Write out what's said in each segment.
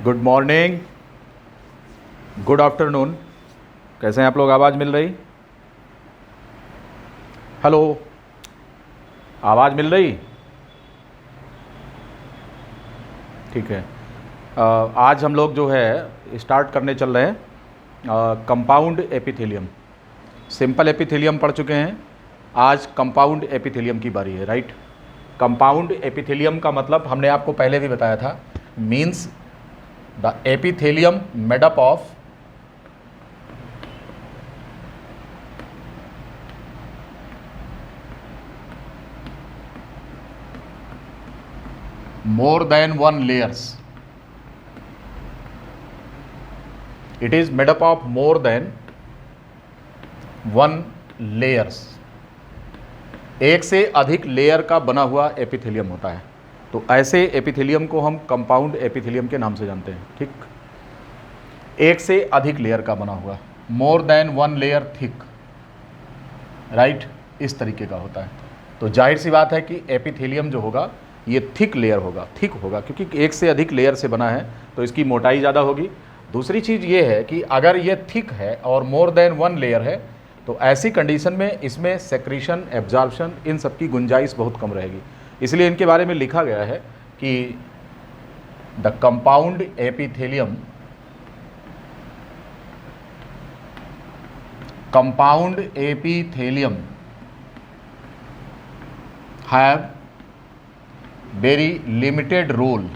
Good morning, good afternoon. कैसे हैं आप लोग? आवाज़ मिल रही? हेलो, आवाज़ मिल रही? ठीक है। आज हम लोग जो है स्टार्ट करने चल रहे हैं कंपाउंड एपिथेलियम। सिंपल एपिथेलियम पढ़ चुके हैं, आज कंपाउंड एपिथेलियम की बारी है, राइट। कंपाउंड एपिथेलियम का मतलब हमने आपको पहले भी बताया था, means the epithelium made up of more than one layers. It is made up of more than one layers. एक से अधिक लेयर का बना हुआ एपिथेलियम होता है, तो ऐसे एपिथेलियम को हम कंपाउंड एपिथेलियम के नाम से जानते हैं, ठीक। एक से अधिक लेयर का बना हुआ, मोर than one layer thick, right, इस तरीके का होता है। तो जाहिर सी बात है कि एपिथेलियम जो होगा ये थिक लेयर होगा, थिक होगा, क्योंकि एक से अधिक लेयर से बना है तो इसकी मोटाई ज़्यादा होगी। दूसरी चीज़ ये है कि अगर ये थिक है और मोर देन वन लेयर है तो ऐसी कंडीशन में इसमें सेक्रीशन, एब्जॉर्प्शन, इन सब की गुंजाइश बहुत कम रहेगी। इसलिए इनके बारे में लिखा गया है कि the compound epithelium, compound epithelium have very limited role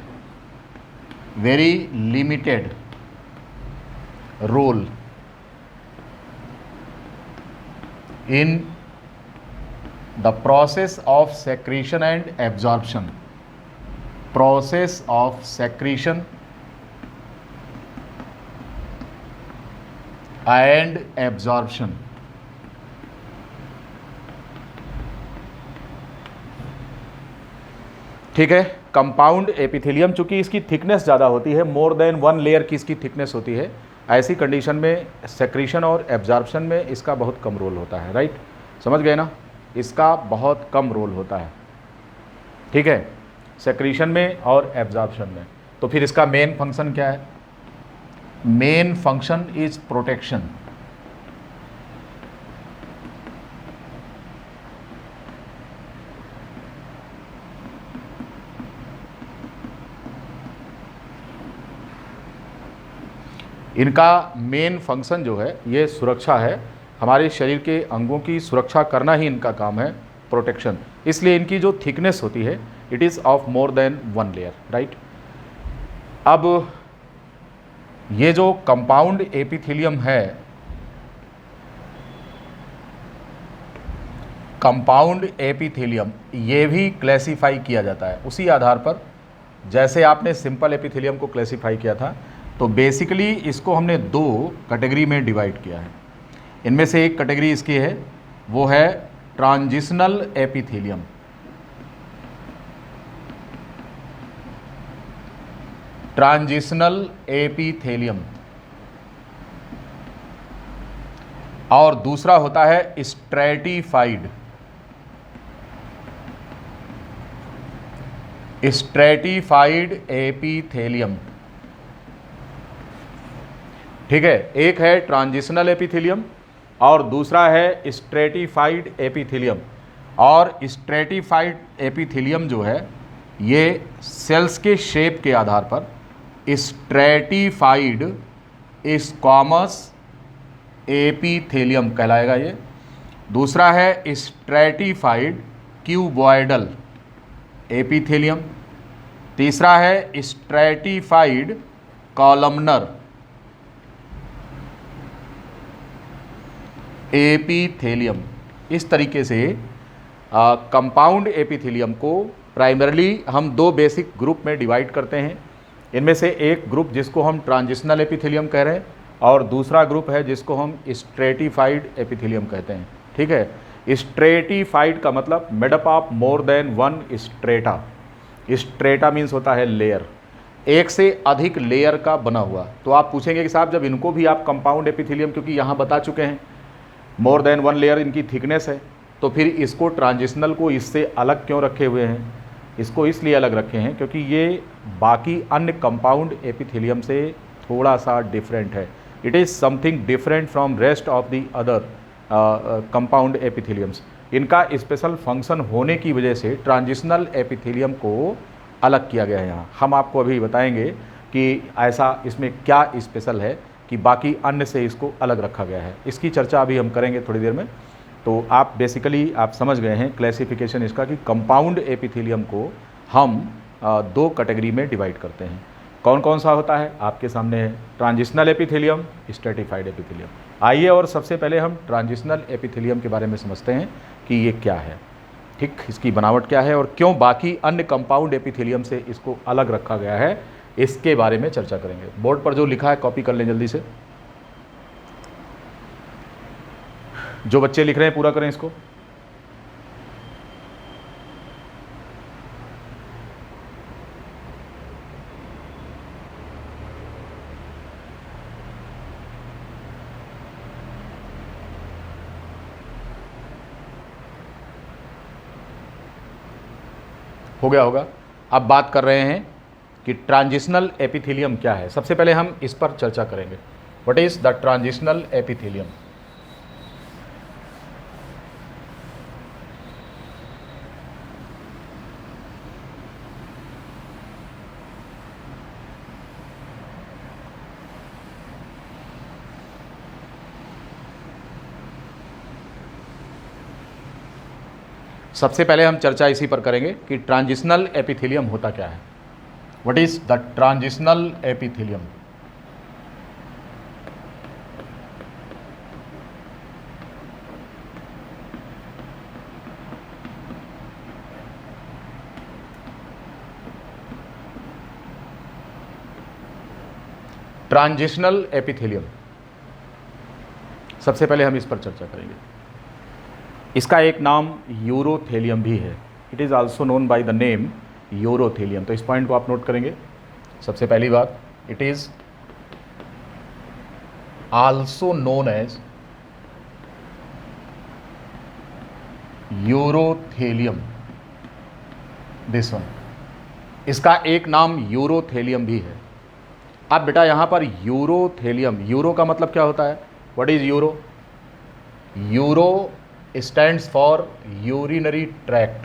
in the process of secretion and absorption. Process of secretion and absorption. ठीक है। कंपाउंड एपिथेलियम चूंकि इसकी थिकनेस ज़्यादा होती है, मोर देन वन लेयर की इसकी थिकनेस होती है, ऐसी कंडीशन में सेक्रीशन और एब्जॉर्प्शन में इसका बहुत कम रोल होता है, राइट। समझ गए ना, इसका बहुत कम रोल होता है, ठीक है, सेक्रीशन में और एब्जॉर्प्शन में। तो फिर इसका मेन फंक्शन क्या है? Main function is protection. इनका मेन फंक्शन जो है ये सुरक्षा है, हमारे शरीर के अंगों की सुरक्षा करना ही इनका काम है, प्रोटेक्शन। इसलिए इनकी जो थिकनेस होती है it is of more than one layer, right. अब ये जो कंपाउंड एपिथेलियम है, कंपाउंड एपिथेलियम ये भी क्लासिफाई किया जाता है उसी आधार पर जैसे आपने सिंपल एपिथेलियम को क्लासिफाई किया था। तो बेसिकली इसको हमने दो कैटेगरी में डिवाइड किया है। इनमें से एक कैटेगरी इसकी है, वो है ट्रांजिशनल एपिथेलियम। Transitional epithelium. और दूसरा होता है स्ट्रैटिफाइड। स्ट्रैटिफाइड एपिथेलियम, ठीक है। एक है ट्रांजिशनल एपिथेलियम और दूसरा है स्ट्रैटिफाइड एपिथेलियम। और स्ट्रैटिफाइड एपिथेलियम जो है ये सेल्स के शेप के आधार पर स्ट्रैटिफाइड स्क्वामस एपिथेलियम कहलाएगा ये। दूसरा है स्ट्रैटिफाइड क्यूबॉइडल एपिथेलियम। तीसरा है स्ट्रैटिफाइड कॉलमनर एपिथेलियम। इस तरीके से कंपाउंड एपिथेलियम को प्राइमरली हम दो बेसिक ग्रुप में डिवाइड करते हैं। इनमें से एक ग्रुप जिसको हम ट्रांजिशनल एपिथेलियम कह रहे हैं और दूसरा ग्रुप है जिसको हम स्ट्रैटिफाइड एपिथेलियम कहते हैं, ठीक है। स्ट्रैटिफाइड का मतलब made up of more than one strata. Strata means होता है लेयर, एक से अधिक लेयर का बना हुआ। तो आप पूछेंगे कि साहब जब इनको भी आप कंपाउंड एपिथेलियम, क्योंकि यहाँ बता चुके हैं मोर देन वन लेयर इनकी थिकनेस है, तो फिर इसको ट्रांजिशनल को इससे अलग क्यों रखे हुए हैं? इसको इसलिए अलग रखे हैं क्योंकि ये बाकी अन्य कंपाउंड एपिथेलियम से थोड़ा सा डिफरेंट है। It is something different from rest of the other compound epitheliums. इनका स्पेशल फंक्शन होने की वजह से ट्रांजिशनल एपिथेलियम को अलग किया गया है यहाँ। हम आपको अभी बताएंगे कि ऐसा इसमें क्या स्पेशल है कि बाकी अन्य से इसको अलग रखा गया है। इसकी चर्चा अभी हम करेंगे थोड़ी देर में। तो आप बेसिकली आप समझ गए हैं क्लासिफिकेशन इसका कि कंपाउंड एपिथेलियम को हम दो कैटेगरी में डिवाइड करते हैं। कौन कौन सा होता है आपके सामने है, ट्रांजिशनल एपिथेलियम, स्ट्रेटिफाइड एपिथेलियम। आइए और सबसे पहले हम ट्रांजिशनल एपिथेलियम के बारे में समझते हैं कि ये क्या है, ठीक, इसकी बनावट क्या है और क्यों बाकी अन्य कंपाउंड एपिथेलियम से इसको अलग रखा गया है, इसके बारे में चर्चा करेंगे। बोर्ड पर जो लिखा है कॉपी कर लें जल्दी से। जो बच्चे लिख रहे हैं पूरा करें इसको। हो गया होगा। अब बात कर रहे हैं कि ट्रांजिशनल एपिथेलियम क्या है। सबसे पहले हम इस पर चर्चा करेंगे। What is the transitional epithelium. सबसे पहले हम चर्चा इसी पर करेंगे कि ट्रांजिशनल एपिथेलियम होता क्या है। What is the transitional epithelium. Transitional epithelium, सबसे पहले हम इस पर चर्चा करेंगे। इसका एक नाम यूरोथेलियम भी है। It is also known by the name urothelium. तो इस पॉइंट को आप नोट करेंगे। सबसे पहली बात, it is also known as urothelium, this one. इसका एक नाम यूरोथेलियम भी है। अब बेटा यहाँ पर यूरोथेलियम, यूरो का मतलब क्या होता है, what is euro. Euro stands for urinary tract।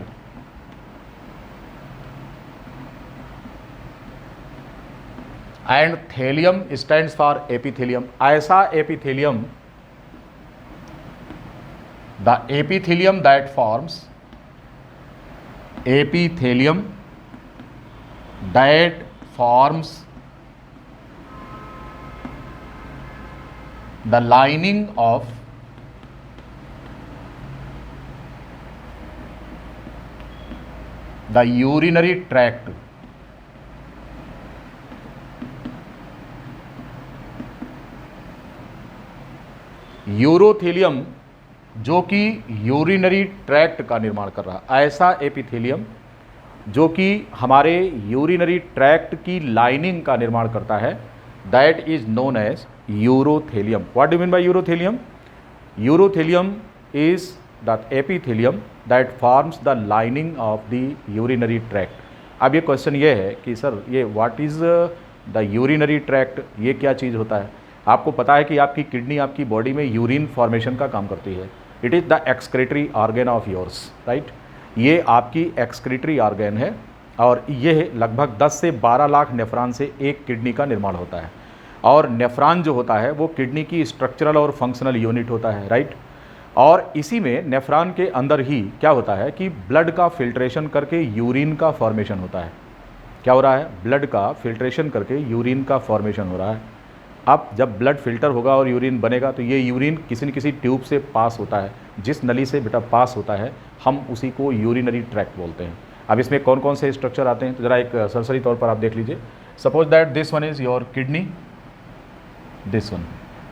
and thelium stands for epithelium। ऐसा epithelium, the epithelium that forms, epithelium that forms the lining of the urinary tract। Urothelium जो कि यूरिनरी ट्रैक्ट का निर्माण कर रहा, ऐसा एपिथेलियम जो कि हमारे यूरिनरी ट्रैक्ट की लाइनिंग का निर्माण करता है, that is known as urothelium. What do mean by urothelium. Urothelium is the epithelium that forms the lining of the urinary tract। अब ये क्वेश्चन ये है कि सर ये what is the urinary tract, ये क्या चीज़ होता है। आपको पता है कि आपकी किडनी आपकी बॉडी में यूरिन फॉर्मेशन का काम करती है। It is the excretory organ of yours, right. ये आपकी एक्सक्रीटरी ऑर्गन है और ये लगभग 10 से 12 लाख नेफ्रॉन से एक किडनी का निर्माण होता है। और नेफ्रॉन जो होता है वो किडनी की स्ट्रक्चरल और फंक्शनल यूनिट होता है, राइट। और इसी में नेफ्रॉन के अंदर ही क्या होता है कि ब्लड का फिल्ट्रेशन करके यूरिन का फॉर्मेशन होता है। क्या हो रहा है, ब्लड का फिल्ट्रेशन करके यूरिन का फॉर्मेशन हो रहा है। अब जब ब्लड फिल्टर होगा और यूरिन बनेगा तो ये यूरिन किसी न किसी ट्यूब से पास होता है। जिस नली से बेटा पास होता है हम उसी को यूरिनरी ट्रैक्ट बोलते हैं। अब इसमें कौन कौन से स्ट्रक्चर आते हैं तो ज़रा एक सरसरी तौर पर आप देख लीजिए। Suppose that this one is your kidney, this one,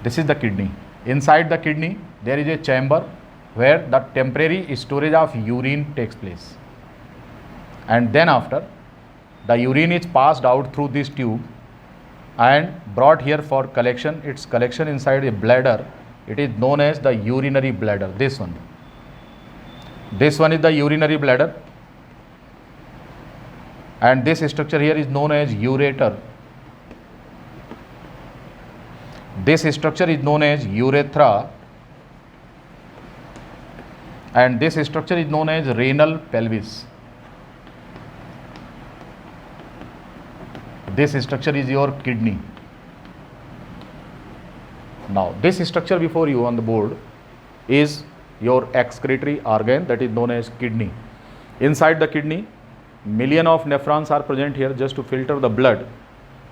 this is the kidney. Inside the kidney there is a chamber where the temporary storage of urine takes place, and then after the urine is passed out through this tube and brought here for collection. Its collection inside a bladder, it is known as the urinary bladder. This one is the urinary bladder, and this structure here is known as ureter. This structure is known as urethra, and this structure is known as renal pelvis. This structure is your kidney. Now this structure before you on the board is your excretory organ, that is known as kidney. Inside the kidney, million of nephrons are present here just to filter the blood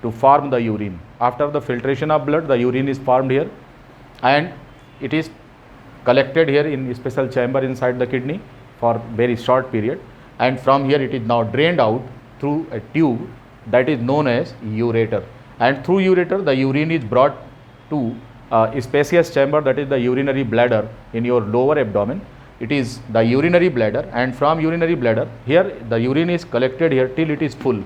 to form the urine. After the filtration of blood, the urine is formed here and it is collected here in special chamber inside the kidney for very short period, and from here it is now drained out through a tube that is known as ureter, and through ureter the urine is brought to a spacious chamber, that is the urinary bladder in your lower abdomen. It is the urinary bladder, and from urinary bladder here the urine is collected here till it is full.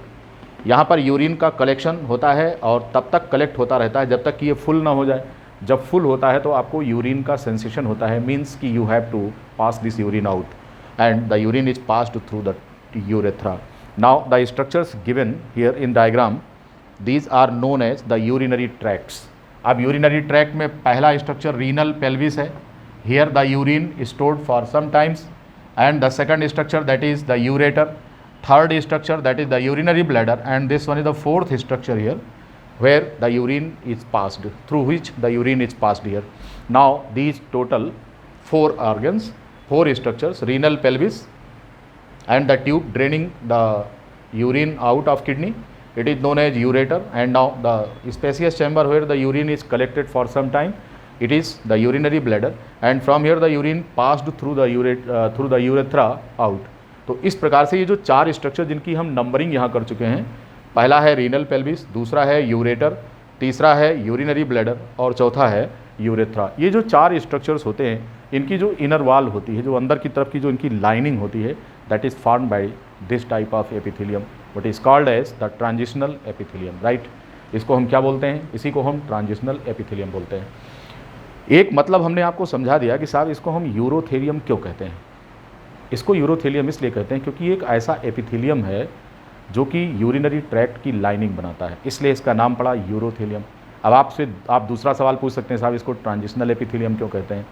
यहाँ पर urine का collection होता है और तब तक collect होता रहता है जब तक कि ये फुल ना हो जाए. जब फुल होता है तो आपको यूरिन का सेंसेशन होता है, मीन्स कि you have to pass this urine out and the urine is passed through the urethra. Now the structures given here in diagram, these are known as the urinary tracts. अब urinary tract में पहला structure renal pelvis है. Here the urine stored for some times, and the second structure that is the ureter. Third structure that is the urinary bladder, and this one is the fourth structure here where the urine is passed, through which the urine is passed here. Now these total 4 organs, 4 structures, renal pelvis and the tube draining the urine out of kidney, it is known as ureter. And now the spacious chamber where the urine is collected for some time, it is the urinary bladder, and from here the urine passed through the urethra out. तो इस प्रकार से ये जो 4 structure जिनकी हम numbering यहाँ कर चुके हैं, पहला है रीनल पेल्विस, दूसरा है यूरेटर, तीसरा है यूरिनरी ब्लैडर और चौथा है यूरेथ्रा. ये जो 4 स्ट्रक्चर्स होते हैं, इनकी जो इनर वॉल होती है, जो अंदर की तरफ की जो इनकी लाइनिंग होती है, that is formed by this type of epithelium, what is called as the transitional epithelium. Right, इसको हम क्या बोलते हैं? इसी को हम ट्रांजिशनल एपिथेलियम बोलते हैं. एक मतलब हमने आपको समझा दिया कि साहब इसको हम यूरोथेलियम क्यों कहते हैं. इसको यूरोथेलियम इसलिए कहते हैं क्योंकि एक ऐसा एपिथेलियम है जो कि यूरिनरी ट्रैक्ट की लाइनिंग बनाता है, इसलिए इसका नाम पड़ा यूरोथेलियम. अब आप दूसरा सवाल पूछ सकते हैं, साहब इसको ट्रांजिशनल एपिथेलियम क्यों कहते हैं.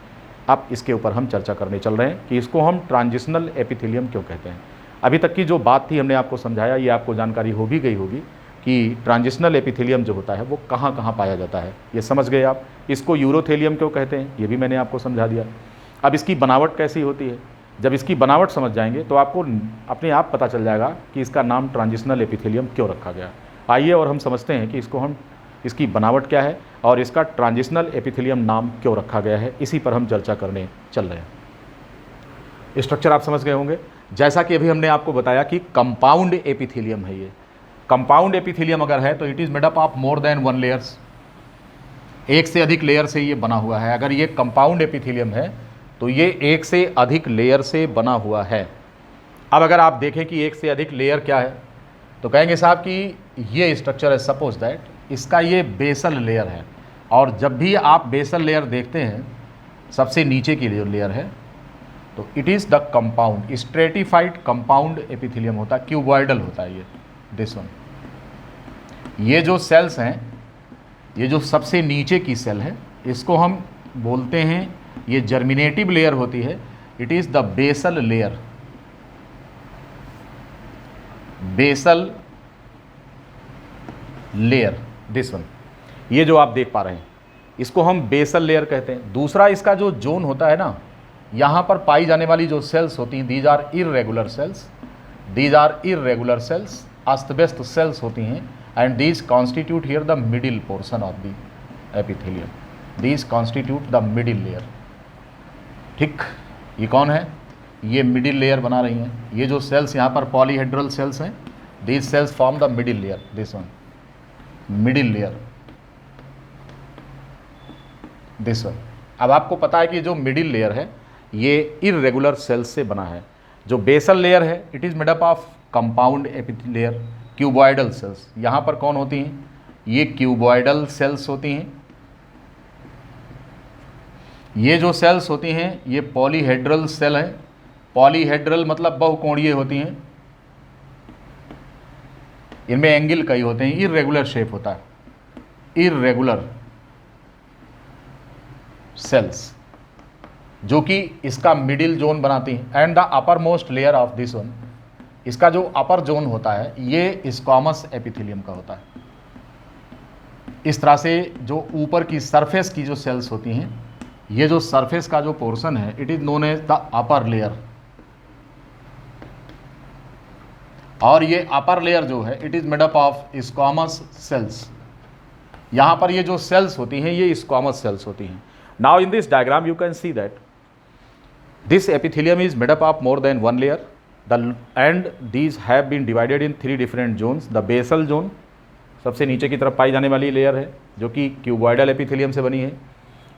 अब इसके ऊपर हम चर्चा करने चल रहे हैं कि इसको हम ट्रांजिशनल एपिथेलियम क्यों कहते हैं. अभी तक की जो बात थी हमने आपको समझाया, ये आपको जानकारी हो भी गई होगी कि ट्रांजिशनल एपिथेलियम जो होता है वो कहाँ कहाँ पाया जाता है, ये समझ गए आप. इसको यूरोथेलियम क्यों कहते हैं ये भी मैंने आपको समझा दिया. अब इसकी बनावट कैसी होती है, जब इसकी बनावट समझ जाएंगे तो आपको अपने आप पता चल जाएगा कि इसका नाम ट्रांजिशनल एपिथेलियम क्यों रखा गया. आइए और हम समझते हैं कि इसकी बनावट क्या है और इसका ट्रांजिशनल एपिथेलियम नाम क्यों रखा गया है. इसी पर हम चर्चा करने चल रहे हैं. स्ट्रक्चर आप समझ गए होंगे. जैसा कि अभी हमने आपको बताया कि कंपाउंड एपिथेलियम है. ये कंपाउंड एपिथेलियम अगर है तो it is made up of more then 1 layers, एक से अधिक लेयर से ये बना हुआ है. अगर ये कंपाउंड एपिथेलियम है तो ये एक से अधिक लेयर से बना हुआ है. अब अगर आप देखें कि एक से अधिक लेयर क्या है तो कहेंगे साहब कि ये स्ट्रक्चर है, सपोज दैट इसका ये बेसल लेयर है, और जब भी आप बेसल लेयर देखते हैं सबसे नीचे की जो लेयर है तो it is the compound stratified compound epithelium होता है, क्यूबॉइडल होता है ये दिस वन. ये जो सेल्स हैं, ये जो सबसे नीचे की सेल है, इसको हम बोलते हैं, ये जर्मिनेटिव लेयर होती है. It is the basal layer, basal layer this one. ये जो आप देख पा रहे हैं इसको हम बेसल लेयर कहते हैं. दूसरा इसका जो जोन होता है ना, यहाँ पर पाई जाने वाली जो सेल्स होती हैं, these are irregular cells. These are irregular cells, अस्त व्यस्त सेल्स होती हैं, and these constitute here the middle portion of the epithelium. These constitute the middle layer. ठीक, ये कौन है? ये मिडिल लेयर बना रही हैं. ये जो सेल्स यहाँ पर पॉलीहेड्रल सेल्स हैं, these cells form the middle layer, this one middle layer, this one. अब आपको पता है कि जो मिडिल लेयर है ये इर्रेगुलर सेल्स से बना है. जो बेसल लेयर है it is made up of compound epithelial cuboidal cells. यहाँ पर कौन होती हैं? ये क्यूबॉइडल सेल्स होती हैं. ये जो सेल्स होती हैं ये पॉलीहेड्रल सेल हैं. पॉलीहेड्रल मतलब बहुकोणीय होती हैं. इनमें एंगल कई होते हैं, इर्रेगुलर शेप होता है, इर्रेगुलर सेल्स जो कि इसका मिडिल जोन बनाती हैं। And the upper most layer of this one, इसका जो अपर जोन होता है ये स्क्वामस एपिथेलियम का होता है। इस तरह से जो ऊपर की सरफेस की जो सेल्स होती हैं, ये जो सरफेस का जो पोर्शन है it is known as the upper layer, और ये अपर लेयर जो है it is made up of squamous cells. यहां पर ये जो सेल्स होती हैं ये स्क्वामस सेल्स होती हैं। Now in this diagram you can see that this epithelium is made up of more than one layer, and these have been divided in 3 different zones. The basal zone सबसे नीचे की तरफ पाई जाने वाली layer है जो कि क्यूबॉइडल एपिथेलियम से बनी है।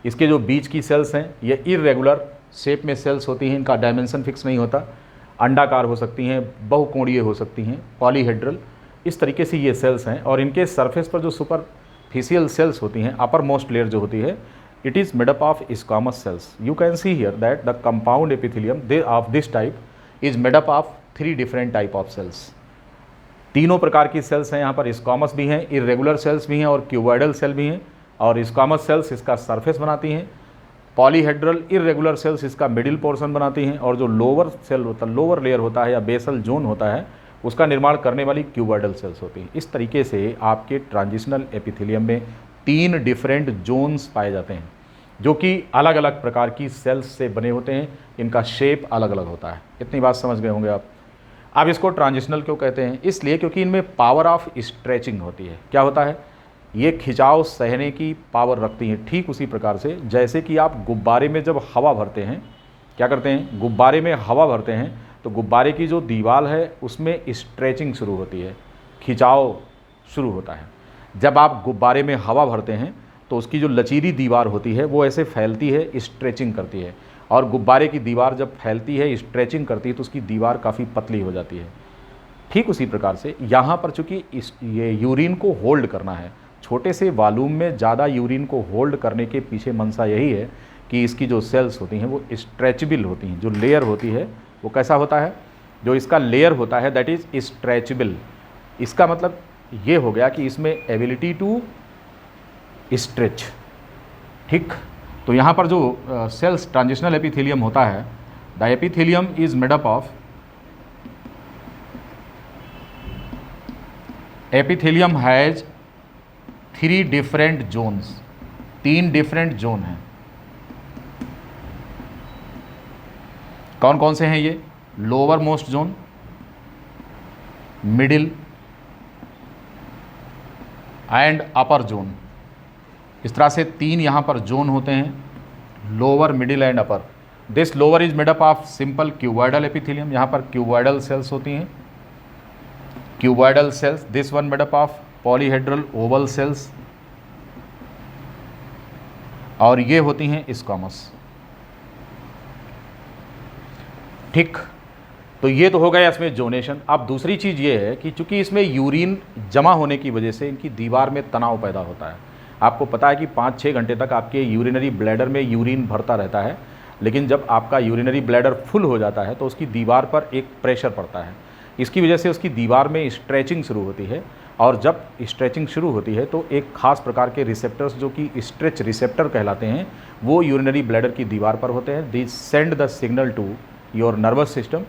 इसके जो बीच की सेल्स हैं ये इरेगुलर शेप में सेल्स होती हैं, इनका डायमेंशन फिक्स नहीं होता, अंडाकार हो सकती हैं, बहुकोणीय हो सकती हैं, पॉलीहेड्रल, इस तरीके से ये सेल्स हैं। और इनके सरफेस पर जो सुपरफिशियल सेल्स होती हैं, अपर मोस्ट लेयर जो होती है, it is made up of squamous cells. You can see here that the compound epithelium of this type is made up of 3 different type of cells. तीनों प्रकार की sales हैं यहाँ पर, स्क्वामस भी हैं, इरेगुलर सेल्स भी हैं और क्यूबॉइडल सेल भी हैं। और स्क्वामस सेल्स इसका सरफेस बनाती हैं, पॉलीहेड्रल इरेगुलर सेल्स इसका मिडिल पोर्शन बनाती हैं, और जो लोअर सेल होता है, लोअर लेयर होता है या बेसल जोन होता है, उसका निर्माण करने वाली क्यूबॉइडल सेल्स होती हैं। इस तरीके से आपके ट्रांजिशनल एपिथेलियम में 3 डिफरेंट जोन्स पाए जाते हैं जो कि अलग अलग प्रकार की सेल्स से बने होते हैं, इनका शेप अलग अलग होता है। इतनी बात समझ गए होंगे आप। अब इसको ट्रांजिशनल क्यों कहते हैं? इसलिए क्योंकि इनमें पावर ऑफ स्ट्रेचिंग होती है। क्या होता है? ये खिंचाव सहने की पावर रखती हैं, ठीक उसी प्रकार से जैसे कि आप गुब्बारे में जब हवा भरते हैं, क्या करते हैं, गुब्बारे में हवा भरते हैं तो गुब्बारे की जो दीवार है उसमें स्ट्रेचिंग शुरू होती है, खिंचाव शुरू होता है। जब आप गुब्बारे में हवा भरते हैं तो उसकी जो लचीली दीवार होती है वो ऐसे फैलती है, स्ट्रेचिंग करती है, और गुब्बारे की दीवार जब फैलती है, स्ट्रेचिंग करती है, तो उसकी दीवार काफ़ी पतली हो जाती है। ठीक उसी प्रकार से यहाँ पर चूँकि ये यूरिन को होल्ड करना है, छोटे से वॉल्यूम में ज़्यादा यूरिन को होल्ड करने के पीछे मंशा यही है कि इसकी जो सेल्स होती हैं वो स्ट्रेचेबल होती हैं। जो लेयर होती है वो कैसा होता है, जो इसका लेयर होता है दैट इज़ स्ट्रेचेबल। इसका मतलब ये हो गया कि इसमें एबिलिटी टू स्ट्रेच। ठीक, तो यहाँ पर जो सेल्स ट्रांजिशनल एपिथेलियम होता है, the epithelium is made up of, epithelium has 3 different zones, 3 different zone हैं। कौन कौन से हैं ये? Lower most zone, middle and upper zone. इस तरह से 3 यहाँ पर जोन होते हैं, lower, middle and upper. This lower is made up of simple cuboidal epithelium, यहाँ पर क्यूबॉइडल सेल्स होती हैं, cuboidal cells. This one made up of polyhedral oval cells, और ये होती हैं स्क्वामस। ठीक, तो ये तो हो गया इसमें जोनेशन। अब दूसरी चीज़ ये है कि चूंकि इसमें यूरिन जमा होने की वजह से इनकी दीवार में तनाव पैदा होता है। आपको पता है कि 5-6 घंटे तक आपके यूरिनरी ब्लैडर में यूरिन भरता रहता है, लेकिन जब आपका यूरिनरी ब्लैडर फुल हो जाता है तो उसकी दीवार पर एक प्रेशर पड़ता है। इसकी वजह से उसकी दीवार में स्ट्रेचिंग शुरू होती है, और जब स्ट्रेचिंग शुरू होती है तो एक खास प्रकार के रिसेप्टर्स जो कि स्ट्रेच रिसेप्टर कहलाते हैं वो यूरिनरी ब्लैडर की दीवार पर होते हैं। They send the signal to your nervous system,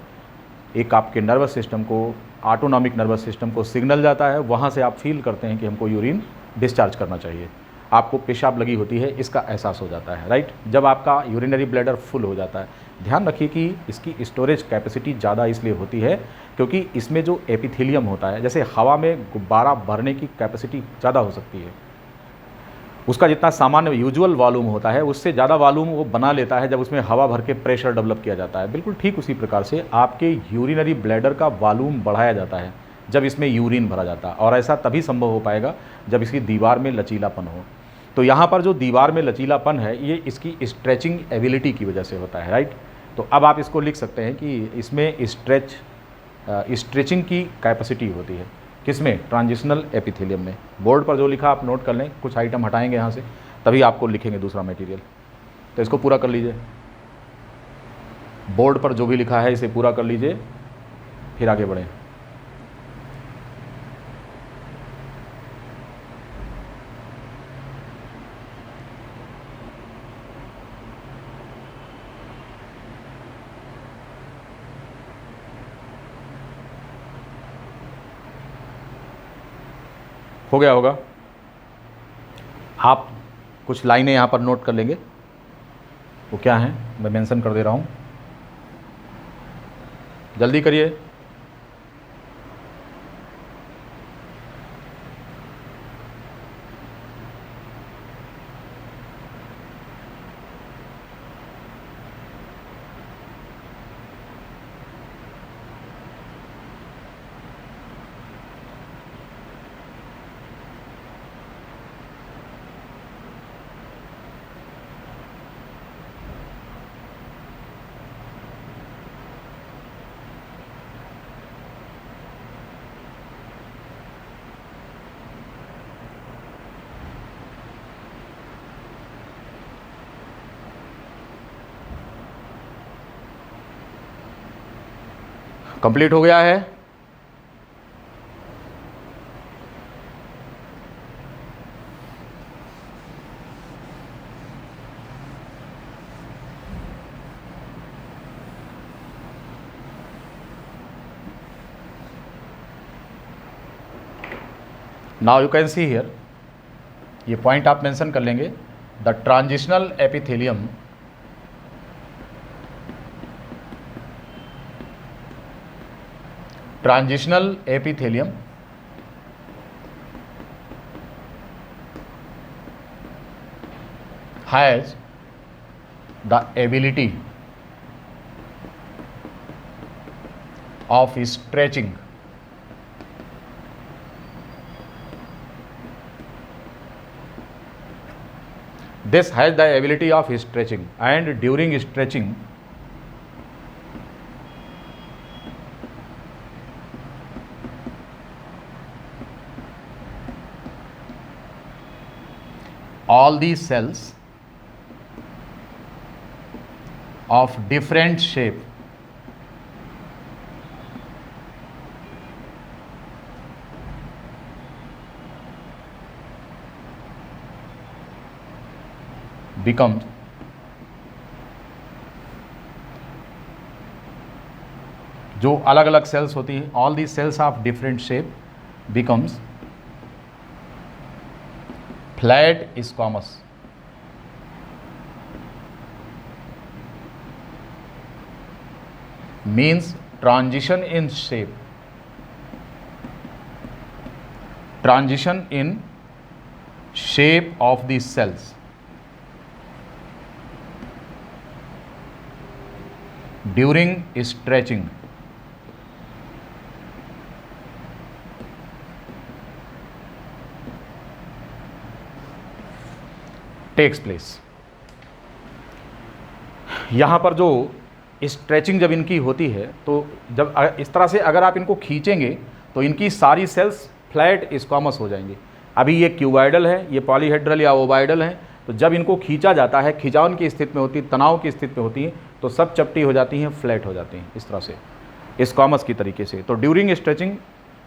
एक आपके नर्वस सिस्टम को, ऑटोनॉमिक नर्वस सिस्टम को सिग्नल जाता है, वहाँ से आप फील करते हैं कि हमको यूरिन डिस्चार्ज करना चाहिए, आपको पेशाब लगी होती है, इसका एहसास हो जाता है, राइट। जब आपका यूरिनरी ब्लैडर फुल हो जाता है, ध्यान रखिए कि इसकी स्टोरेज कैपेसिटी ज़्यादा इसलिए होती है क्योंकि इसमें जो एपिथेलियम होता है, जैसे हवा में गुब्बारा भरने की कैपेसिटी ज़्यादा हो सकती है, उसका जितना सामान्य यूजुअल वॉल्यूम होता है उससे ज़्यादा वॉल्यूम वो बना लेता है जब उसमें हवा भर के प्रेशर डेवलप किया जाता है। बिल्कुल ठीक उसी प्रकार से आपके यूरिनरी ब्लैडर का वॉल्यूम बढ़ाया जाता है जब इसमें यूरिन भरा जाता है, और ऐसा तभी संभव हो पाएगा जब इसकी दीवार में लचीलापन हो। तो यहाँ पर जो दीवार में लचीलापन है ये इसकी स्ट्रेचिंग एबिलिटी की वजह से होता है, राइट। तो अब आप इसको लिख सकते हैं कि इसमें स्ट्रेचिंग की कैपेसिटी होती है, किसमें? ट्रांजिशनल एपिथेलियम में। बोर्ड पर जो लिखा आप नोट कर लें, कुछ आइटम हटाएंगे यहाँ से तभी आपको लिखेंगे दूसरा मटेरियल, तो इसको पूरा कर लीजिए। बोर्ड पर जो भी लिखा है इसे पूरा कर लीजिए, फिर आगे बढ़ें। हो गया होगा। आप कुछ लाइनें यहाँ पर नोट कर लेंगे, वो क्या हैं मैं मेंशन कर दे रहा हूँ, जल्दी करिए। कंप्लीट हो गया है। Now you can see here, ये पॉइंट आप मेंशन कर लेंगे। The transitional epithelium has the ability of stretching this has the ability of stretching, and during stretching all these cells of different shape becomes जो अलग अलग cells होती हैं, all the cells of different shape becomes flat squamous. means transition in shape, transition in shape of these cells during stretching takes place। यहाँ पर जो stretching जब इनकी होती है तो जब इस तरह से अगर आप इनको खींचेंगे तो इनकी सारी सेल्स फ्लैट स्क्वामस हो जाएंगी। अभी ये क्यूबाइडल है, ये पॉलीहेड्रल या ओवाइडल है, तो जब इनको खींचा जाता है, खिंचावन की स्थिति में होती है, तनाव की स्थिति में होती है, तो सब चपटी हो जाती हैं, फ्लैट हो जाती हैं इस तरह से स्क्वामस की तरीके से। तो during stretching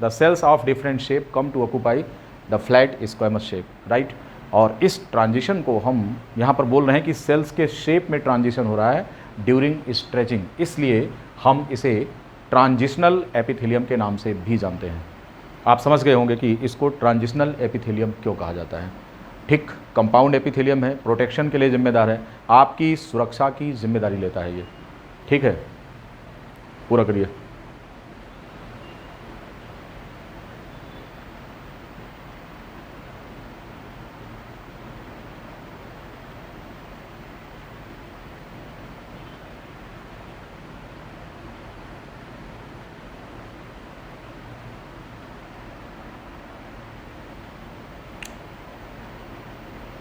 the cells of different shape come to occupy the flat squamous shape, right. और इस ट्रांजिशन को हम यहाँ पर बोल रहे हैं कि सेल्स के शेप में ट्रांजिशन हो रहा है ड्यूरिंग स्ट्रेचिंग, इसलिए हम इसे ट्रांजिशनल एपिथेलियम के नाम से भी जानते हैं। आप समझ गए होंगे कि इसको ट्रांजिशनल एपिथेलियम क्यों कहा जाता है। ठीक, कंपाउंड एपिथेलियम है, प्रोटेक्शन के लिए जिम्मेदार है, आपकी सुरक्षा की जिम्मेदारी लेता है ये। ठीक है, पूरा करिए।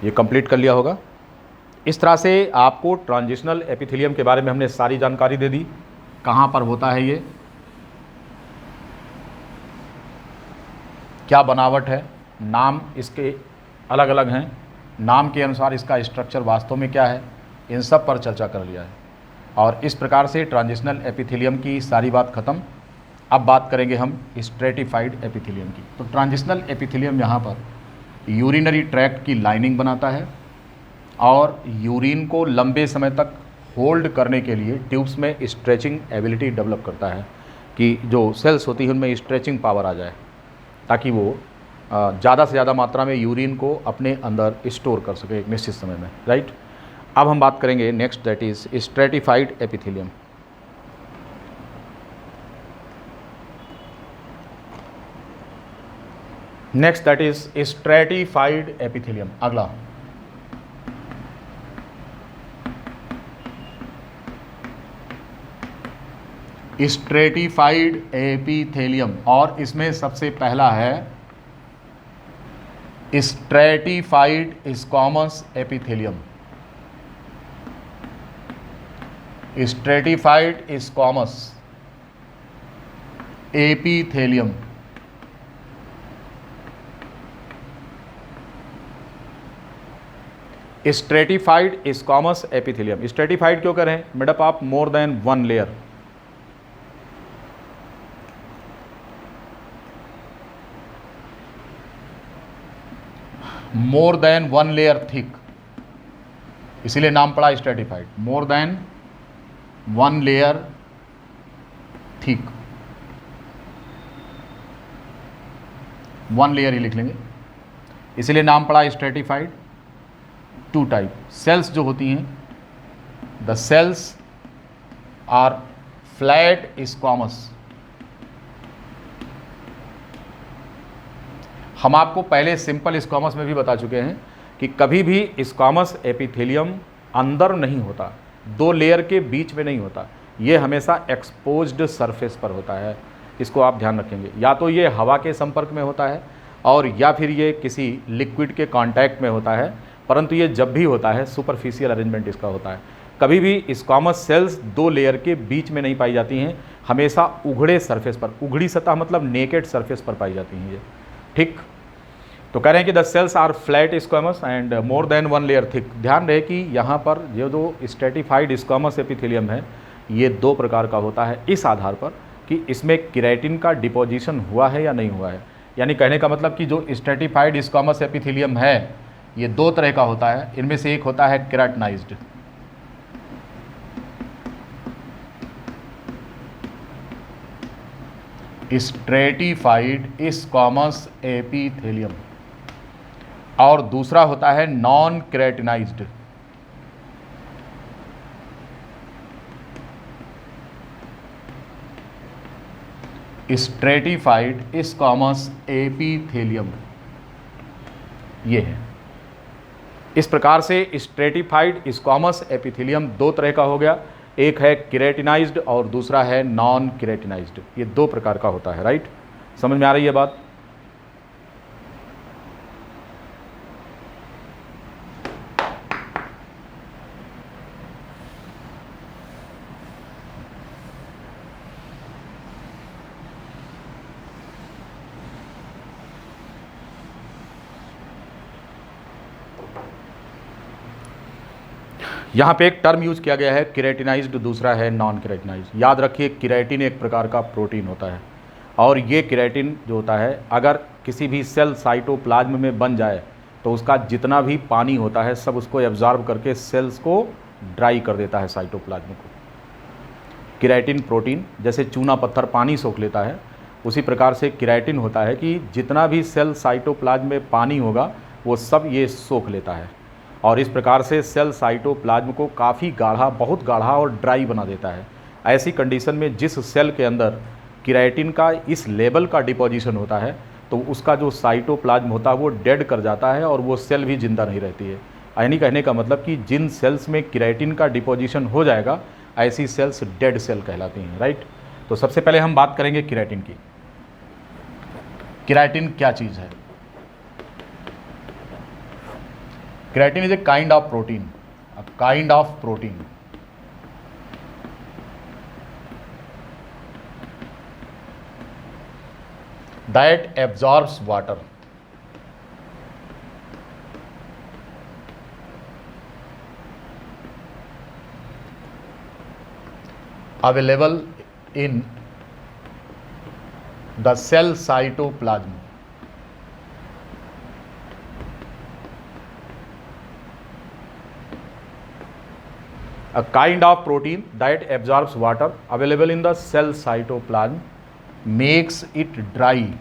ये कंप्लीट कर लिया होगा। इस तरह से आपको ट्रांजिशनल एपिथेलियम के बारे में हमने सारी जानकारी दे दी। कहाँ पर होता है ये, क्या बनावट है, नाम इसके अलग अलग हैं, नाम के अनुसार इसका स्ट्रक्चर वास्तव में क्या है, इन सब पर चर्चा कर लिया है। और इस प्रकार से ट्रांजिशनल एपिथेलियम की सारी बात ख़त्म। अब बात करेंगे हम स्ट्रेटिफाइड एपिथेलियम की। तो ट्रांजिशनल एपिथेलियम यहाँ पर यूरिनरी ट्रैक्ट की लाइनिंग बनाता है और यूरिन को लंबे समय तक होल्ड करने के लिए ट्यूब्स में स्ट्रेचिंग एबिलिटी डेवलप करता है कि जो सेल्स होती हैं उनमें स्ट्रेचिंग पावर आ जाए ताकि वो ज़्यादा से ज़्यादा मात्रा में यूरिन को अपने अंदर स्टोर कर सके एक निश्चित समय में, राइट। अब हम बात करेंगे next, that is stratified epithelium. Next that is stratified epithelium. अगला स्ट्रेटिफाइड एपिथेलियम, और इसमें सबसे पहला है stratified squamous epithelium. Stratified squamous epithelium. Stratified squamous epithelium. Stratified क्यों करें, made up of more than one layer. More than one layer thick, इसीलिए नाम पड़ा stratified. More than one layer thick, one layer ही लिख लेंगे, इसीलिए नाम पड़ा स्ट्रेटिफाइड। टू टाइप सेल्स जो होती हैं, the cells are flat squamous. हम आपको पहले सिंपल स्क्वामस में भी बता चुके हैं कि कभी भी स्क्वामस एपिथेलियम अंदर नहीं होता, दो लेयर के बीच में नहीं होता, ये हमेशा एक्सपोज्ड सरफेस पर होता है। इसको आप ध्यान रखेंगे, या तो ये हवा के संपर्क में होता है और या फिर ये किसी लिक्विड के कांटेक्ट में होता है, परंतु ये जब भी होता है सुपरफिशियल अरेंजमेंट इसका होता है। कभी भी स्क्वामस सेल्स दो लेयर के बीच में नहीं पाई जाती हैं, हमेशा उघड़े सरफेस पर, उघड़ी सतह मतलब नेकेड सरफेस पर पाई जाती हैं ये, ठीक। तो कह रहे हैं कि the cells are flat squamous and more than one layer thick. ध्यान रहे कि यहाँ पर ये जो स्ट्रेटिफाइड स्क्वामस एपिथेलियम है ये दो प्रकार का होता है, इस आधार पर कि इसमें केराटिन का डिपोजिशन हुआ है या नहीं हुआ है। यानी कहने का मतलब कि जो स्ट्रेटिफाइड स्क्वामस एपिथेलियम है ये दो तरह का होता है, इनमें से एक होता है केराटिनाइज्ड, स्ट्रेटिफाइड स्क्वामस एपिथेलियम, और दूसरा होता है non keratinised. Stratified squamous epithelium ये है। इस प्रकार से स्ट्रेटिफाइड स्क्वामस एपिथेलियम दो तरह का हो गया, एक है केराटिनाइज्ड और दूसरा है नॉन केराटिनाइज्ड। ये दो प्रकार का होता है, राइट। समझ में आ रही है बात। यहाँ पे एक टर्म यूज किया गया है केराटिनाइज्ड, दूसरा है नॉन केराटिनाइज्ड। याद रखिए केराटिन एक प्रकार का प्रोटीन होता है और ये केराटिन जो होता है अगर किसी भी सेल साइटोप्लाज्म में बन जाए तो उसका जितना भी पानी होता है सब उसको एब्जॉर्ब करके सेल्स को ड्राई कर देता है साइटोप्लाज्म को। केराटिन प्रोटीन जैसे चूना पत्थर पानी सोख लेता है, उसी प्रकार से केराटिन होता है कि जितना भी सेल साइटोप्लाज्म में पानी होगा वो सब ये सोख लेता है और इस प्रकार से सेल साइटोप्लाज्म को काफ़ी गाढ़ा, बहुत गाढ़ा और ड्राई बना देता है। ऐसी कंडीशन में जिस सेल के अंदर केराटिन का इस लेवल का डिपोजिशन होता है तो उसका जो साइटोप्लाज्म होता है वो डेड कर जाता है और वो सेल भी जिंदा नहीं रहती है। यानी कहने का मतलब कि जिन सेल्स में केराटिन का डिपोजिशन हो जाएगा ऐसी सेल्स डेड सेल कहलाती हैं, राइट। तो सबसे पहले हम बात करेंगे केराटिन की। केराटिन क्या चीज़ है? Keratin is a kind of protein, that absorbs water. Available in the cell cytoplasm. A kind of protein that absorbs water available in the cell cytoplasm makes it dry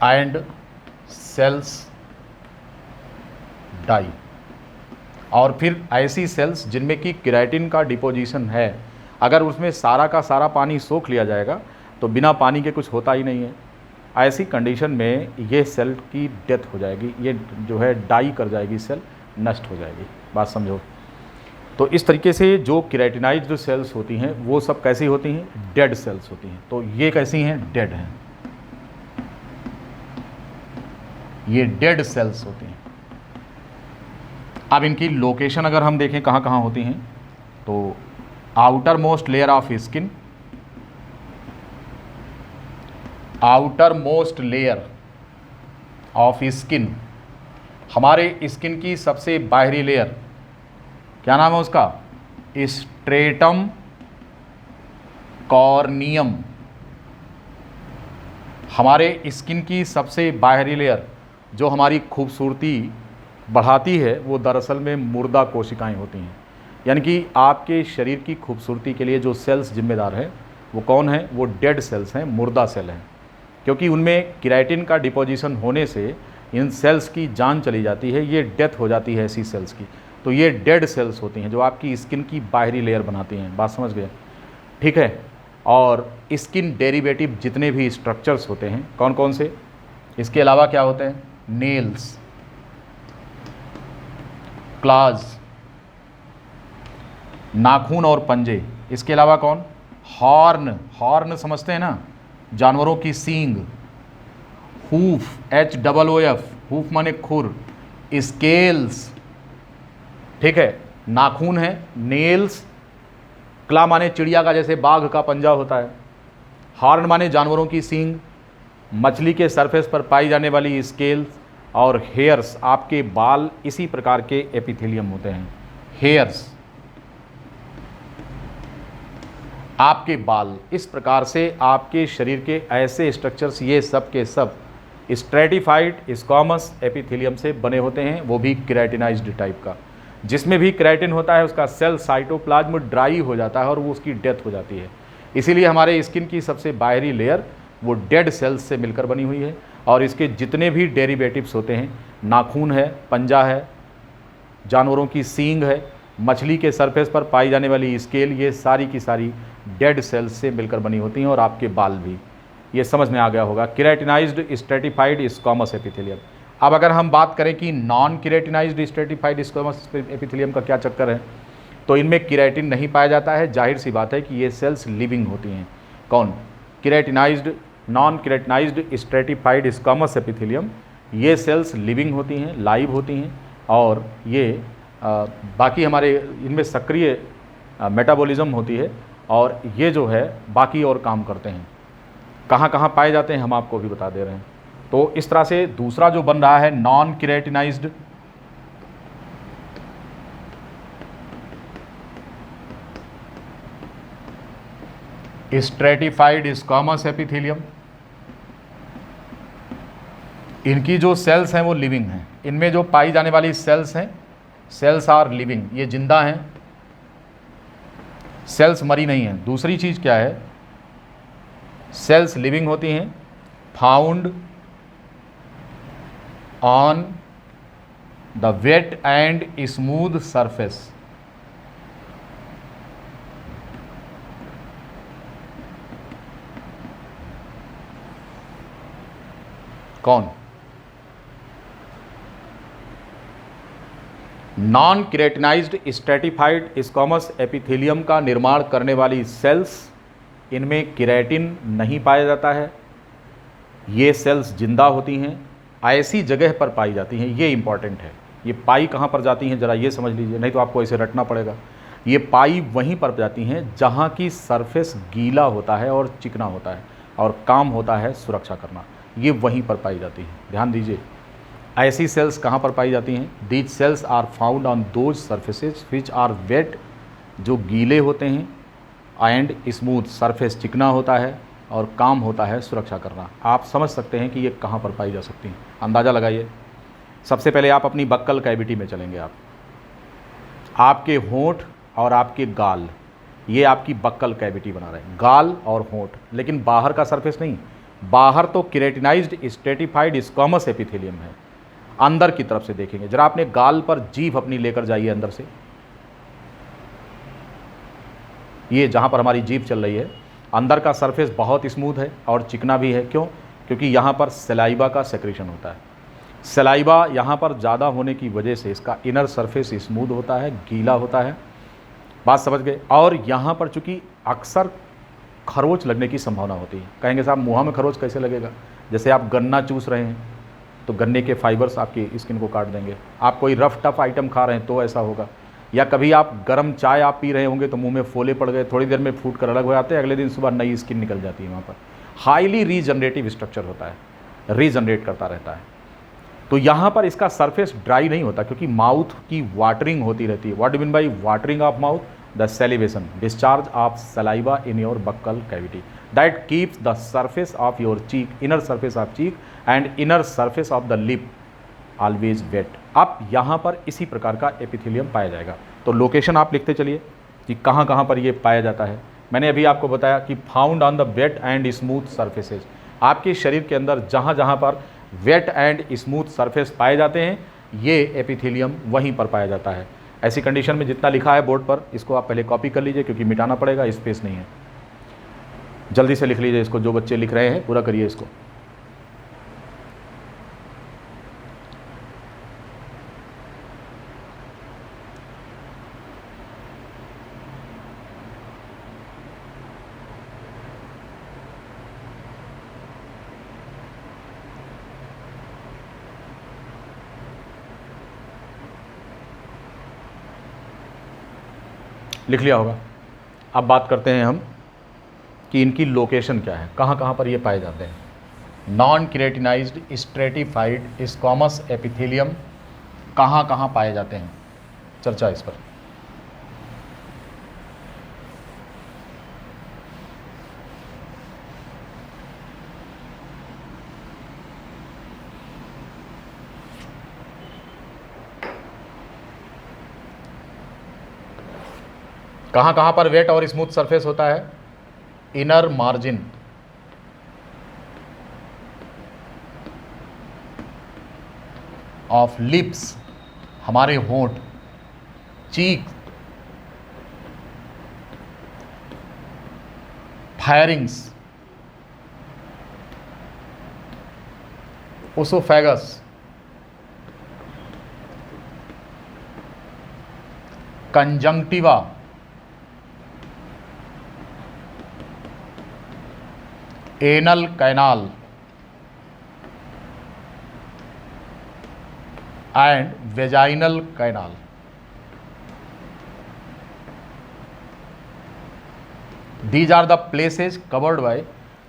and cells die. और फिर ऐसी sales जिनमें कि keratin का deposition है, अगर उसमें सारा का सारा पानी सोख लिया जाएगा तो बिना पानी के कुछ होता ही नहीं है। ऐसी कंडीशन में ये सेल की डेथ हो जाएगी, ये जो है डाई कर जाएगी, सेल नष्ट हो जाएगी। बात समझो। तो इस तरीके से जो केराटिनाइज्ड सेल्स होती हैं वो सब कैसी होती हैं? डेड सेल्स होती हैं। तो ये कैसी हैं? डेड हैं, ये डेड सेल्स होती हैं। अब इनकी लोकेशन अगर हम देखें कहाँ कहाँ होती हैं, तो outer most layer of skin, outer most layer of skin, हमारे स्किन की सबसे बाहरी लेयर, क्या नाम है उसका? Stratum corneum. हमारे स्किन की सबसे बाहरी लेयर जो हमारी खूबसूरती बढ़ाती है वो दरअसल में मुर्दा कोशिकाएं होती हैं। यानी कि आपके शरीर की खूबसूरती के लिए जो सेल्स जिम्मेदार हैं वो कौन है? वो डेड सेल्स हैं, मुर्दा सेल हैं। क्योंकि उनमें केराटिन का डिपोजिशन होने से इन सेल्स की जान चली जाती है, ये डेथ हो जाती है ऐसी सेल्स की। तो ये डेड सेल्स होती हैं जो आपकी स्किन की बाहरी लेयर बनाती हैं। बात समझ गए? ठीक है। और स्किन डेरिवेटिव जितने भी स्ट्रक्चर्स होते हैं कौन कौन से, इसके अलावा क्या होते हैं? नेल्स, क्लाज, नाखून और पंजे। इसके अलावा कौन? हॉर्न, हॉर्न समझते हैं ना, जानवरों की सींग। हूफ, HOOF, हूफ माने खुर। स्केल्स, ठीक है, नाखून है। नेल्स, क्ला माने चिड़िया का जैसे बाघ का पंजा होता है। हॉर्न माने जानवरों की सींग, मछली के सरफेस पर पाई जाने वाली स्केल्स। और हेयर्स, आपके बाल इसी प्रकार के एपिथेलियम होते हैं। हेयर्स, आपके बाल, इस प्रकार से आपके शरीर के ऐसे स्ट्रक्चर्स ये सब के सब स्ट्रेटिफाइड स्क्वामस एपिथेलियम से बने होते हैं, वो भी केराटिनाइज्ड टाइप का। जिसमें भी केराटिन होता है उसका सेल साइटोप्लाज्म ड्राई हो जाता है और वो उसकी डेथ हो जाती है। इसीलिए हमारे स्किन की सबसे बाहरी लेयर वो डेड सेल्स से मिलकर बनी हुई है। और इसके जितने भी डेरिवेटिव्स होते हैं, नाखून है, पंजा है, जानवरों की सींग है, मछली के सरफेस पर पाई जाने वाली स्केल, ये सारी की सारी डेड सेल्स से मिलकर बनी होती हैं। और आपके बाल भी, ये समझ में आ गया होगा। Keratinised stratified squamous epithelium. अब अगर हम बात करें कि non keratinised stratified squamous epithelium का क्या चक्कर है, तो इनमें केराटिन नहीं पाया जाता है। जाहिर सी बात है कि ये सेल्स लिविंग होती हैं। कौन? Keratinised, non keratinised stratified squamous epithelium, ये सेल्स लिविंग होती हैं, लाइव होती हैं। और ये बाकी हमारे इनमें सक्रिय मेटाबॉलिज्म होती है और ये जो है बाकी और काम करते हैं। कहाँ कहाँ पाए जाते हैं हम आपको भी बता दे रहे हैं। तो इस तरह से दूसरा जो बन रहा है non keratinised stratified squamous epithelium, इनकी जो सेल्स हैं वो लिविंग हैं। इनमें जो पाई जाने वाली सेल्स हैं, सेल्स आर लिविंग, ये जिंदा हैं, सेल्स मरी नहीं हैं। दूसरी चीज़ क्या है? सेल्स लिविंग होती हैं, found on the wet and smooth surface. कौन? Non keratinised stratified squamous epithelium का निर्माण करने वाली सेल्स, इनमें केराटिन नहीं पाया जाता है। ये सेल्स जिंदा होती हैं, ऐसी जगह पर पाई जाती हैं। ये इंपॉर्टेंट है। ये पाई कहाँ पर जाती हैं ज़रा ये समझ लीजिए, नहीं तो आपको ऐसे रटना पड़ेगा। ये पाई वहीं पर जाती हैं जहाँ की सरफेस गीला होता है और चिकना होता है और काम होता है सुरक्षा करना, ये वहीं पर पाई जाती है। ध्यान दीजिए, ऐसी सेल्स कहाँ पर पाई जाती हैं? These cells are found on those surfaces which are wet, जो गीले होते हैं, एंड स्मूथ, सरफेस चिकना होता है और काम होता है सुरक्षा करना। आप समझ सकते हैं कि ये कहाँ पर पाई जा सकती हैं। अंदाज़ा लगाइए। सबसे पहले आप अपनी बक्कल कैविटी में चलेंगे। आपके होंठ और आपके गाल, ये आपकी बक्कल कैविटी बना रहे हैं, गाल और होंठ, लेकिन बाहर का सरफेस नहीं, बाहर तो केराटिनाइज्ड स्ट्रेटिफाइड स्क्वामस एपिथेलियम है, अंदर की तरफ से देखेंगे जरा, अपने गाल पर जीभ अपनी लेकर जाइए अंदर से, ये जहाँ पर हमारी जीभ चल रही है, अंदर का सरफेस बहुत स्मूथ है और चिकना भी है। क्यों? क्योंकि यहाँ पर सलाइवा का सेक्रेशन होता है। सलाइवा यहाँ पर ज़्यादा होने की वजह से इसका इनर सरफेस स्मूथ होता है, गीला होता है। बात समझ गए? और यहाँ पर चूँकि अक्सर खरोच लगने की संभावना होती है। कहेंगे साहब मुँह में खरोच कैसे लगेगा? जैसे आप गन्ना चूस रहे हैं तो गन्ने के फाइबर्स आपकी स्किन को काट देंगे। आप कोई रफ टफ आइटम खा रहे हैं तो ऐसा होगा। या कभी आप गर्म चाय आप पी रहे होंगे तो मुंह में फोले पड़ गए, थोड़ी देर में फूट कर अलग हो जाते हैं, अगले दिन सुबह नई स्किन निकल जाती है। वहाँ पर हाईली रीजनरेटिव स्ट्रक्चर होता है, रीजनरेट करता रहता है। तो यहाँ पर इसका सरफेस ड्राई नहीं होता क्योंकि माउथ की वाटरिंग होती रहती है। What do mean by watering of mouth? The salivation, discharge of saliva in your buccal cavity that keeps the surface of your cheek, inner surface of cheek and inner surface of the lip always wet। अब यहाँ पर इसी प्रकार का epithelium पाया जाएगा। तो location आप लिखते चलिए कि कहाँ कहाँ पर ये पाया जाता है। मैंने अभी आपको बताया कि found on the wet and smooth surfaces, आपके शरीर के अंदर जहाँ जहाँ पर वेट एंड स्मूथ सरफेस पाए जाते हैं ये एपिथेलियम वहीं पर पाया जाता है। ऐसी कंडीशन में जितना लिखा है बोर्ड पर इसको आप पहले कॉपी कर लीजिए क्योंकि मिटाना पड़ेगा, स्पेस नहीं है। जल्दी से लिख लीजिए इसको, जो बच्चे लिख रहे हैं पूरा करिए इसको। लिख लिया होगा। अब बात करते हैं हम कि इनकी लोकेशन क्या है, कहाँ कहाँ पर ये पाए जाते हैं। Non keratinised stratified squamous epithelium कहाँ कहाँ पाए जाते हैं, चर्चा इस पर। कहाँ कहाँ पर वेट और स्मूथ सरफेस होता है? इनर मार्जिन ऑफ लिप्स, हमारे होंठ, cheek, pharynx, oesophagus, conjunctiva, anal canal and vaginal canal. These are the places covered by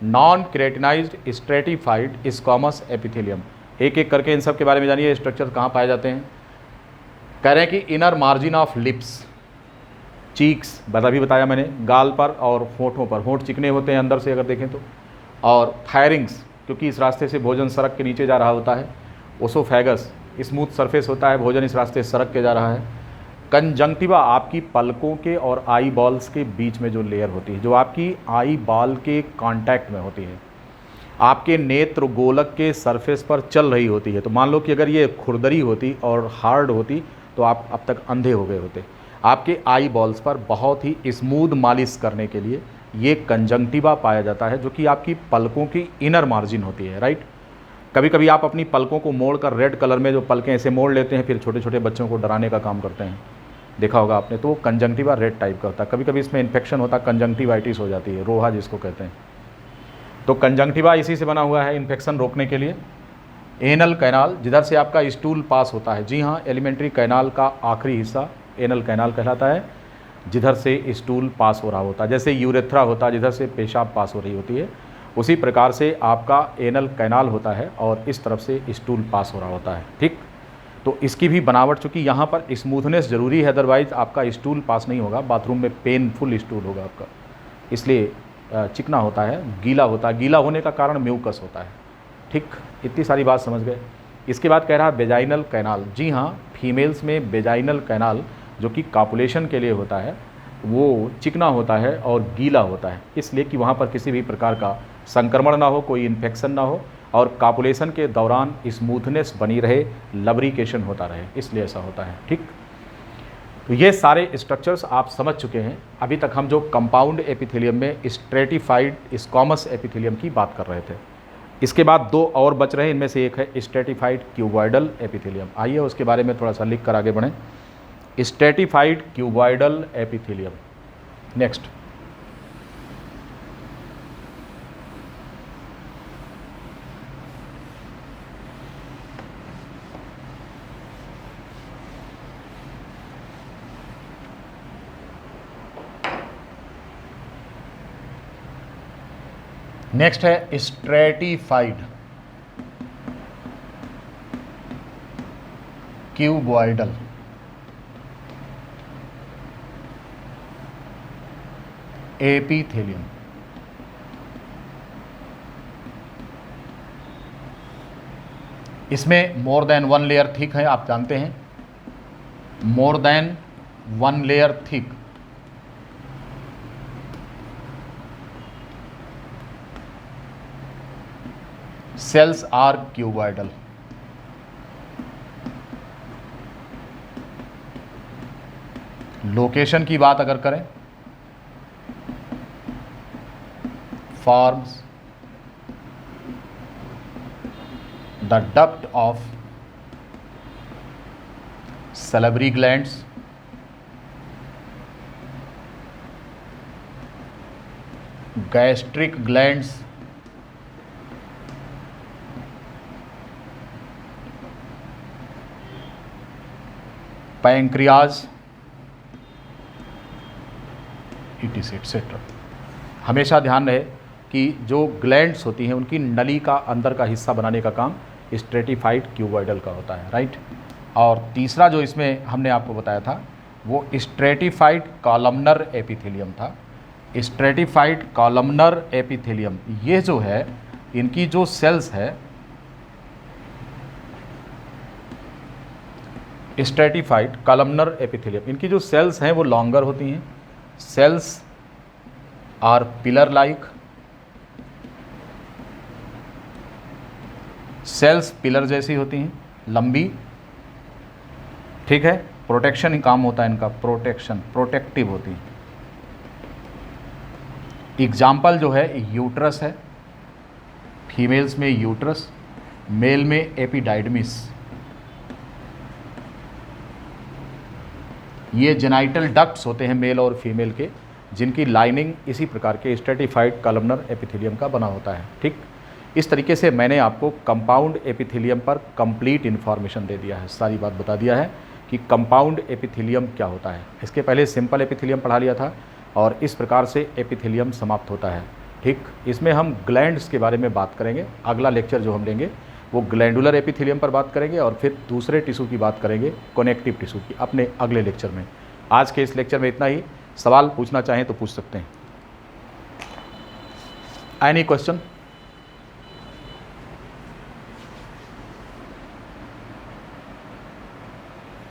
non-keratinized stratified squamous epithelium। एक एक करके इन सब के बारे में जानिए, स्ट्रक्चर कहाँ पाए जाते हैं। कह रहे हैं कि inner margin of lips, cheeks भी बताया मैंने, गाल पर और होठों पर, होठ चिकने होते हैं अंदर से अगर देखें तो, और फायरिंग्स क्योंकि इस रास्ते से भोजन सड़क के नीचे जा रहा होता है, ओसोफेगस स्मूथ सरफेस होता है, भोजन इस रास्ते सड़क के जा रहा है, कंजंक्टिवा आपकी पलकों के और आई बॉल्स के बीच में जो लेयर होती है, जो आपकी आई बॉल के कांटेक्ट में होती है, आपके नेत्र गोलक के सरफेस पर चल रही होती है। तो मान लो कि अगर ये खुरदरी होती और हार्ड होती तो आप अब तक अंधे हो गए होते। आपके आई बॉल्स पर बहुत ही स्मूथ मालिश करने के लिए ये कंजंक्टिवा पाया जाता है, जो कि आपकी पलकों की इनर मार्जिन होती है, राइट। कभी कभी आप अपनी पलकों को मोड़कर रेड कलर में जो पलकें ऐसे मोड़ लेते हैं, फिर छोटे छोटे बच्चों को डराने का काम करते हैं, देखा होगा आपने, तो वो कंजंक्टिवा रेड टाइप का होता है। कभी कभी इसमें इन्फेक्शन होता है, कंजंक्टिवाइटिस हो जाती है, रोहा जिसको कहते हैं। तो कंजंक्टिवा इसी से बना हुआ है इन्फेक्शन रोकने के लिए। एनल कैनाल, जिधर से आपका स्टूल पास होता है, जी हाँ, एलिमेंट्री कैनाल का आखिरी हिस्सा एनल कैनाल कहलाता है, जिधर से स्टूल पास हो रहा होता है। जैसे यूरेथ्रा होता है जिधर से पेशाब पास हो रही होती है, उसी प्रकार से आपका एनल कैनाल होता है और इस तरफ से स्टूल पास हो रहा होता है, ठीक। तो इसकी भी बनावट, चूँकि यहाँ पर स्मूथनेस ज़रूरी है, अदरवाइज़ आपका स्टूल पास नहीं होगा, बाथरूम में पेनफुल स्टूल होगा आपका, इसलिए चिकना होता है, गीला होता है। गीला होने का कारण म्यूकस होता है, ठीक। इतनी सारी बात समझ गए। इसके बाद कह रहा है वेजाइनल कैनाल। जी हाँ, फीमेल्स में वेजाइनल कैनाल जो कि कॉपुलेशन के लिए होता है वो चिकना होता है और गीला होता है, इसलिए कि वहाँ पर किसी भी प्रकार का संक्रमण ना हो, कोई इन्फेक्शन ना हो और कापुलेशन के दौरान स्मूथनेस बनी रहे, लब्रिकेशन होता रहे, इसलिए ऐसा होता है। ठीक, तो ये सारे स्ट्रक्चर्स आप समझ चुके हैं। अभी तक हम जो कंपाउंड एपिथेलियम में स्ट्रेटिफाइड स्क्वामस एपिथेलियम की बात कर रहे थे। इसके बाद दो और बच रहे हैं, इनमें से एक है स्ट्रेटिफाइड क्यूबॉइडल एपिथेलियम। आइए उसके बारे में थोड़ा सा लिख कर आगे बढ़ें। Stratified cuboidal epithelium. Next, next है स्ट्रेटिफाइड क्यूबॉइडल एपिथेलियम। इसमें more than one layer thick है, आप जानते हैं, more than one layer thick. Cells are cuboidal. Location की बात अगर करें, forms the duct of salivary glands, gastric glands, pancreas, etcetera. हमेशा ध्यान रहे कि जो ग्लैंड्स होती हैं उनकी नली का अंदर का हिस्सा बनाने का काम स्ट्रेटिफाइड क्यूबॉइडल का होता है, राइट। और तीसरा जो इसमें हमने आपको बताया था वो स्ट्रेटिफाइड कॉलमनर एपिथेलियम था। स्ट्रेटिफाइड कॉलमनर एपिथेलियम, ये जो है इनकी जो सेल्स है, स्ट्रेटिफाइड कॉलमनर एपिथेलियम, इनकी जो सेल्स हैं वो लॉन्गर होती हैं। Cells are pillar like, cells pillar जैसी होती हैं, लंबी। ठीक है, प्रोटेक्शन ही काम होता है इनका, प्रोटेक्शन, प्रोटेक्टिव होती हैं। एग्जाम्पल जो है यूट्रस है, फीमेल्स में यूट्रस, मेल में एपिडाइडमिस। ये जेनाइटल डक्ट्स होते हैं मेल और फीमेल के, जिनकी लाइनिंग इसी प्रकार के स्ट्रेटिफाइड कॉलमनर एपिथेलियम का बना होता है। ठीक, इस तरीके से मैंने आपको कंपाउंड एपिथेलियम पर कंप्लीट इन्फॉर्मेशन दे दिया है, सारी बात बता दिया है कि कंपाउंड एपिथेलियम क्या होता है। इसके पहले सिंपल एपिथेलियम पढ़ा लिया था और इस प्रकार से एपिथेलियम समाप्त होता है। ठीक, इसमें हम ग्लैंड्स के बारे में बात करेंगे। अगला लेक्चर जो हम लेंगे वो ग्लैंडुलर एपिथेलियम पर बात करेंगे और फिर दूसरे टिश्यू की बात करेंगे, कनेक्टिव टिश्यू की, अपने अगले लेक्चर में। आज के इस लेक्चर में इतना ही। सवाल पूछना चाहें तो पूछ सकते हैं। Any question?